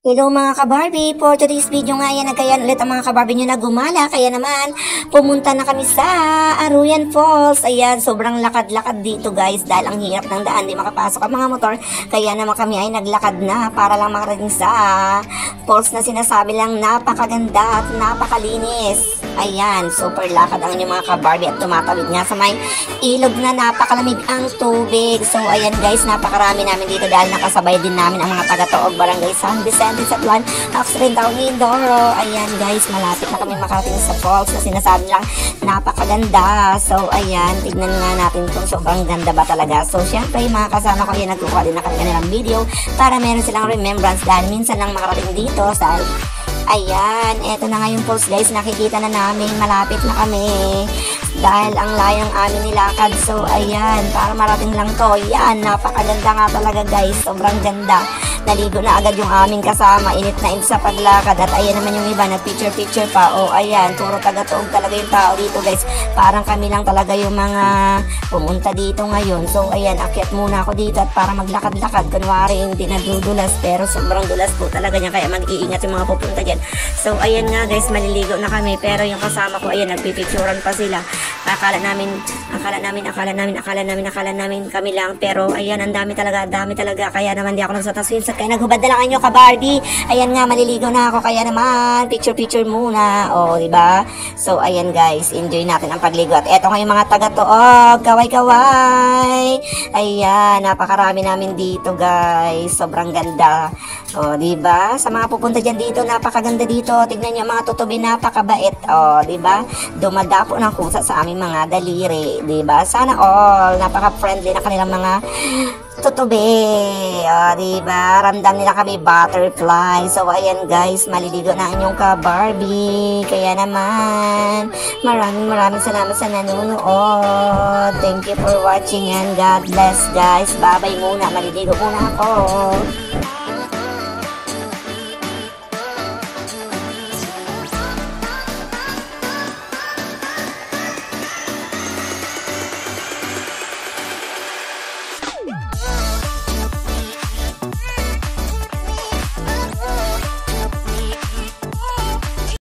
Hello mga ka-Barbie, for today's video nga yan, nagkayan ulit ang mga ka-Barbie nyo na gumala, kaya naman pumunta na kami sa Aruyan Falls. Ayan, sobrang lakad-lakad dito guys dahil ang hirap ng daan, di makapasok ang mga motor, kaya naman kami ay naglakad na para lang makarating sa falls na sinasabi lang napakaganda at napakalinis. Ayan, super lakad ang inyong mga ka-Barbie at tumatawid nga sa may ilog na napakalamig ang tubig. So ayan guys, napakarami namin dito dahil nakasabay din namin ang mga taga-Toog Barangay San Vicente sa Plan, Occidental Mindoro. Ayan guys, malapit na kami makarating sa falls na sinasabi lang napakaganda. So ayan, tignan nga natin kung sobrang ganda ba talaga. So syempre yung mga kasama ko, ayan, nagkukuha din na kanilang video para meron silang remembrance dahil minsan lang makarating dito sa ayan, eto na nga yung falls guys, nakikita na namin, malapit na kami dahil ang layang amin nilakad. So ayan, para marating lang to. Yan, napakaganda nga talaga guys, sobrang ganda. Naligo na agad yung aming kasama, init na init sa paglakad. At ayan naman yung iba, nag-picture pa. O ayan, puro taga-Toog talaga yung tao dito guys. Parang kami lang talaga yung mga pumunta dito ngayon. So ayan, akyat muna ako dito at para maglakad-lakad. Kunwari hindi nadudulas, pero sobrang dulas po talaga niya, kaya mag-iingat yung mga pupunta dyan. So ayan nga guys, maliligo na kami, pero yung kasama ko, ayan, nagpipicturan pa sila. Akala namin kami lang, pero ayan, ang dami talaga, kaya naman di ako nagsataswin kaya naghubad na lang inyo ka-Barbie. Ayan nga, maliligo na ako, kaya naman picture muna, o diba? So ayan guys, enjoy natin ang pagligo. At eto nga yung mga taga-Toog, kaway, ayan, napakarami namin dito guys, sobrang ganda, o diba? Sa mga pupunta dyan dito, napakaganda dito, tignan nyo mga tutubi, napakabait, o diba? Dumadapo ng kusa sa aming mga daliri, diba? Sana all, napaka-friendly na kanilang mga tutubi, o diba? Ramdam nila kami butterfly. So ayan guys, maliligo na inyong ka-Barbie, kaya naman maraming salamat sa nanonood. Thank you for watching and God bless guys. Bye bye muna, maliligo muna ako.